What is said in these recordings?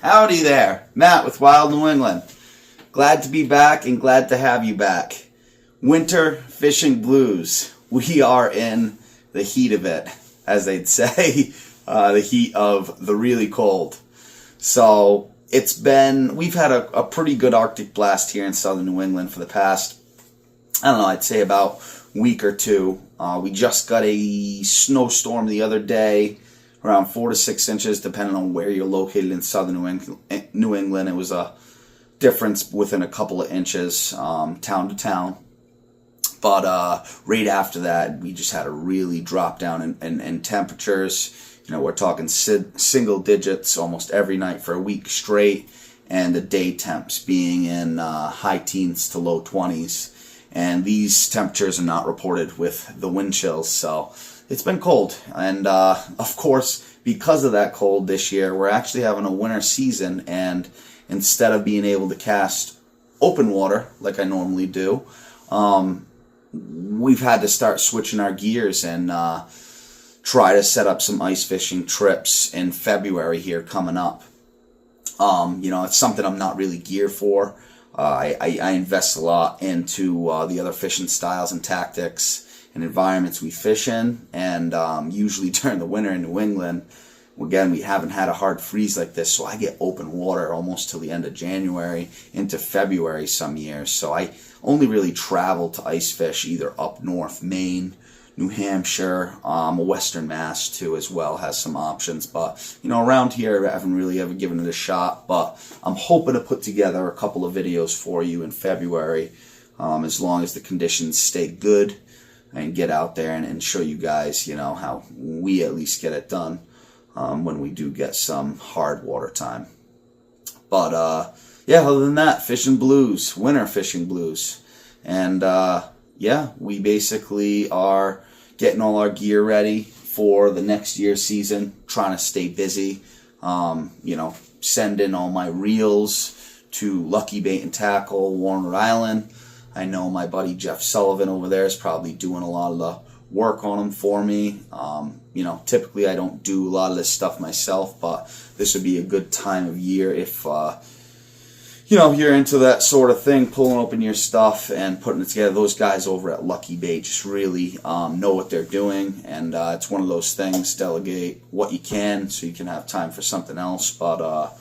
Howdy there, Matt with Wild New England. Glad to be back and glad to have you back. Winter fishing blues. We are in the heat of it, as they'd say, the heat of the really cold. So we've had a pretty good Arctic blast here in southern New England for the past, I'd say about week or two. We just got a snowstorm the other day, around 4 to 6 inches, depending on where you're located in southern New England. It was a difference within a couple of inches, town to town. But right after that, we just had a really drop down in temperatures. We're talking single digits almost every night for a week straight, and the day temps being in high teens to low 20s. And these temperatures are not reported with the wind chills, so it's been cold. And of course, because of that cold this year, we're actually having a winter season, and instead of being able to cast open water like I normally do, we've had to start switching our gears and try to set up some ice fishing trips in February here coming up. It's something I'm not really geared for. I invest a lot into the other fishing styles and tactics and environments we fish in, and usually during the winter in New England, again, we haven't had a hard freeze like this, so I get open water almost till the end of January into February some years. So I only really travel to ice fish either up north, Maine, New Hampshire, Western Mass too as well has some options. But around here I haven't really ever given it a shot, but I'm hoping to put together a couple of videos for you in February, as long as the conditions stay good, and get out there and show you guys how we at least get it done when we do get some hard water time. But other than that, fishing blues, winter fishing blues. And we basically are getting all our gear ready for the next year's season, trying to stay busy. Sending all my reels to Lucky Bait and Tackle, Warren, Rhode Island. I know my buddy Jeff Sullivan over there is probably doing a lot of the work on them for me. Typically I don't do a lot of this stuff myself, but this would be a good time of year if you're into that sort of thing, pulling open your stuff and putting it together. Those guys over at Lucky Bait just really know what they're doing, and it's one of those things, delegate what you can so you can have time for something else. But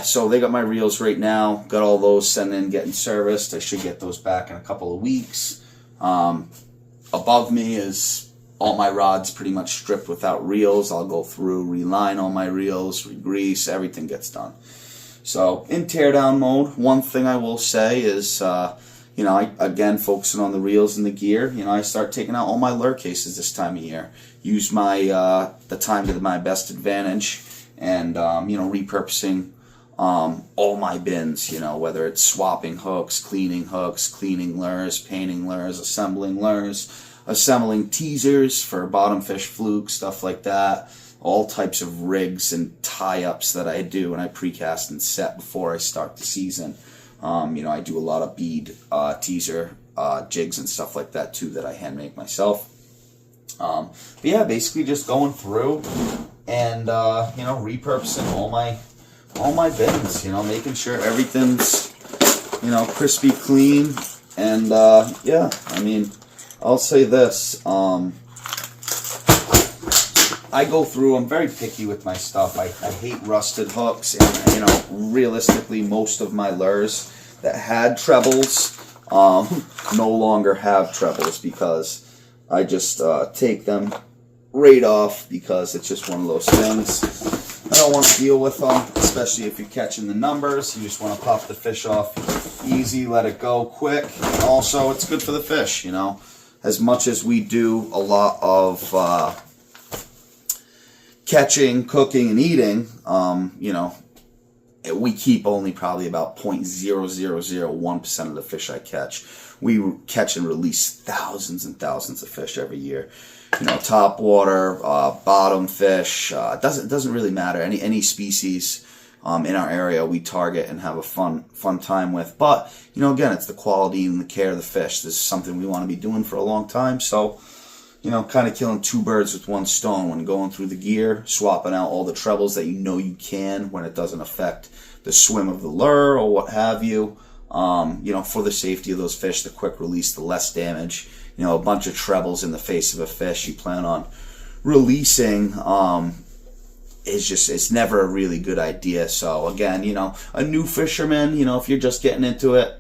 so they got my reels right now, got all those sent in, getting serviced. I should get those back in a couple of weeks. Above me is all my rods pretty much stripped without reels. I'll go through, reline all my reels, re-grease, everything gets done. So in teardown mode, one thing I will say is, again, focusing on the reels and the gear, I start taking out all my lure cases this time of year. Use the time to my best advantage, and, repurposing all my bins, whether it's swapping hooks, cleaning lures, painting lures, assembling teasers for bottom fish, fluke, stuff like that. All types of rigs and tie-ups that I do, and I precast and set before I start the season. I do a lot of bead teaser jigs and stuff like that too that I hand make myself. Basically just going through and repurposing all my bins. Making sure everything's crispy clean. And I'll say this. I go through, I'm very picky with my stuff. I hate rusted hooks, and realistically most of my lures that had trebles no longer have trebles, because I just take them right off, because it's just one of those things. I don't want to deal with them, especially if you're catching the numbers. You just want to pop the fish off easy, let it go quick. And also, it's good for the fish, As much as we do a lot of catching, cooking, and eating, we keep only probably about 0.0001% of the fish I catch. We catch and release thousands and thousands of fish every year. Top water, bottom fish, it doesn't really matter. Any species in our area we target and have a fun time with. But, again, it's the quality and the care of the fish. This is something we want to be doing for a long time. So, you know, kind of killing two birds with one stone when going through the gear, swapping out all the trebles that you know you can when it doesn't affect the swim of the lure or what have you. You know, for the safety of those fish, the quick release, the less damage. You know, a bunch of trebles in the face of a fish you plan on releasing it's never a really good idea. So again, you know, a new fisherman, you know, if you're just getting into it,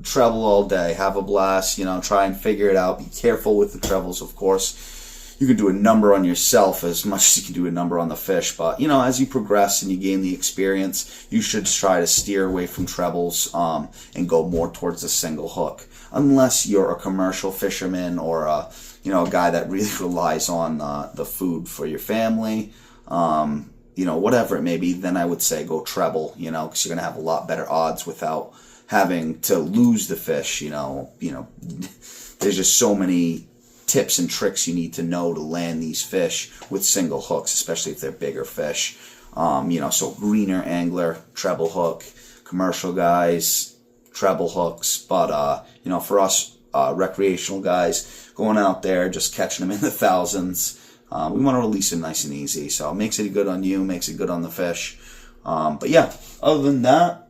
treble all day, have a blast, you know, try and figure it out. Be careful with the trebles, of course. You can do a number on yourself as much as you can do a number on the fish, but you know, as you progress and you gain the experience, you should try to steer away from trebles and go more towards a single hook, unless you're a commercial fisherman or a, you know, a guy that really relies on the food for your family. You know, whatever it may be, then I would say go treble, you know, because you're going to have a lot better odds without having to lose the fish, you know. There's just so many tips and tricks you need to know to land these fish with single hooks, especially if they're bigger fish. You know, so greener angler, treble hook, commercial guys, treble hooks, but, you know, for us recreational guys, going out there, just catching them in the thousands, we want to release them nice and easy. So it makes it good on you, makes it good on the fish. But yeah, other than that,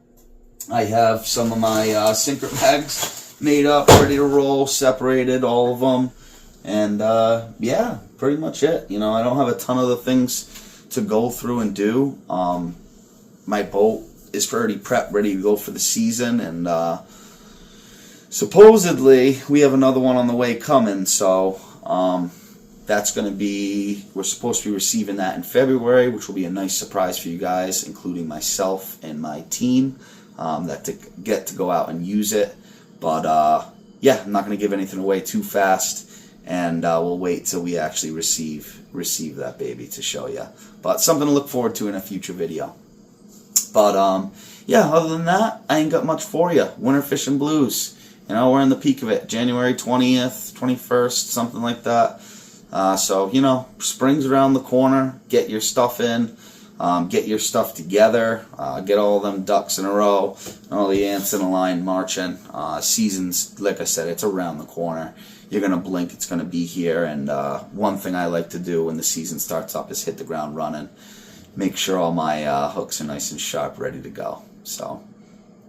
I have some of my sinker bags made up, ready to roll, separated, all of them. And yeah, pretty much it. You know, I don't have a ton of the things to go through and do. My boat is pretty prepped, ready to go for the season. And supposedly, we have another one on the way coming. So that's going to be, we're supposed to be receiving that in February, which will be a nice surprise for you guys, including myself and my team, that to get to go out and use it. But yeah, I'm not going to give anything away too fast, and we'll wait till we actually receive that baby to show you. But something to look forward to in a future video. But yeah, other than that, I ain't got much for you. Winter Fishing Blues. You know, we're in the peak of it. January 20th, 21st, something like that. So, you know, spring's around the corner. Get your stuff in. Get your stuff together. Get all them ducks in a row. All the ants in a line marching. Season's, like I said, it's around the corner. You're going to blink, it's going to be here. And one thing I like to do when the season starts up is hit the ground running. Make sure all my hooks are nice and sharp, ready to go. So,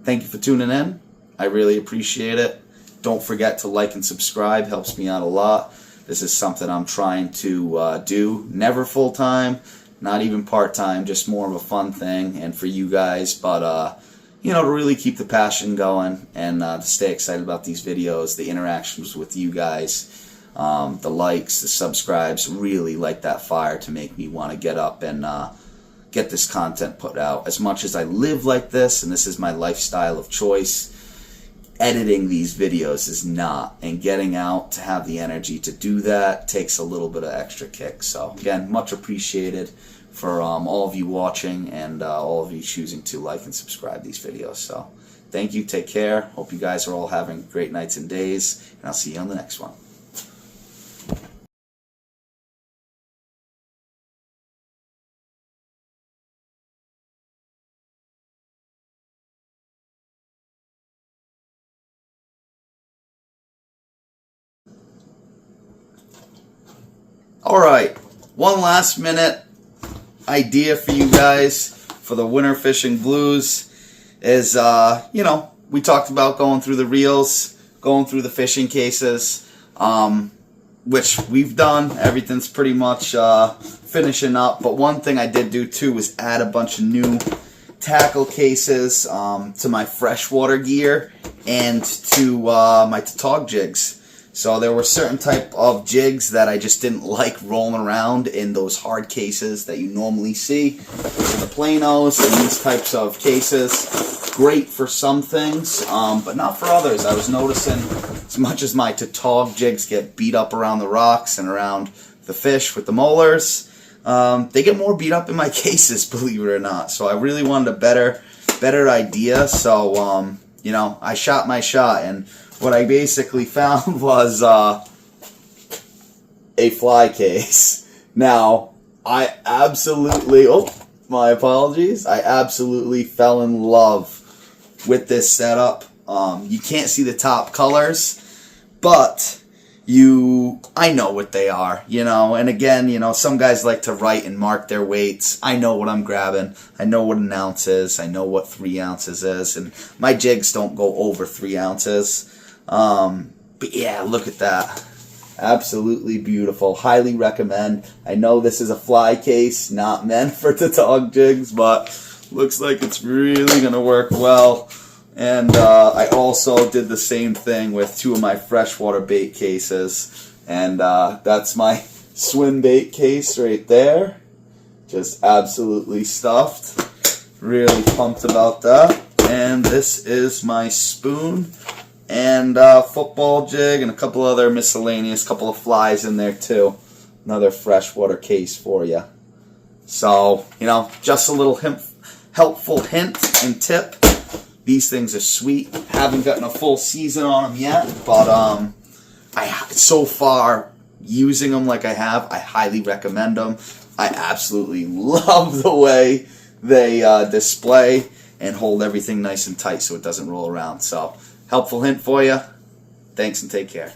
thank you for tuning in. I really appreciate it. Don't forget to like and subscribe. Helps me out a lot. This is something I'm trying to do. Never full-time, not even part-time, just more of a fun thing and for you guys. But, you know, to really keep the passion going and to stay excited about these videos, the interactions with you guys, the likes, the subscribes, really light that fire to make me want to get up and get this content put out. As much as I live like this, and this is my lifestyle of choice, editing these videos is not, and getting out to have the energy to do that takes a little bit of extra kick. So again, much appreciated for all of you watching and all of you choosing to like and subscribe these videos. So thank you, take care, hope you guys are all having great nights and days, and I'll see you on the next one. Alright, one last minute idea for you guys for the Winter Fishing Blues is, you know, we talked about going through the reels, going through the fishing cases, which we've done. Everything's pretty much finishing up. But one thing I did do too was add a bunch of new tackle cases to my freshwater gear and to my tautog jigs. So there were certain type of jigs that I just didn't like rolling around in those hard cases that you normally see. So the planos and these types of cases, great for some things, but not for others. I was noticing as much as my tautog jigs get beat up around the rocks and around the fish with the molars, they get more beat up in my cases, believe it or not. So I really wanted a better idea. So, you know, I shot my shot, and what I basically found was a fly case. Now, I absolutely, oh, my apologies, I absolutely fell in love with this setup. You can't see the top colors, but, I know what they are, and again, some guys like to write and mark their weights. I know what I'm grabbing. I know what an ounce is. I know what 3 ounces is, and my jigs don't go over 3 ounces. But yeah, look at that. Absolutely beautiful. Highly recommend. I know this is a fly case, not meant for Tautog jigs, but looks like it's really going to work well. And I also did the same thing with 2 of my freshwater bait cases. And that's my swim bait case right there. Just absolutely stuffed. Really pumped about that. And this is my spoon and football jig and a couple other miscellaneous, couple of flies in there too. Another freshwater case for you. So, just a little helpful hint and tip. These things are sweet. Haven't gotten a full season on them yet, but so far using them like I have, I highly recommend them. I absolutely love the way they display and hold everything nice and tight so it doesn't roll around. So, helpful hint for you. Thanks and take care.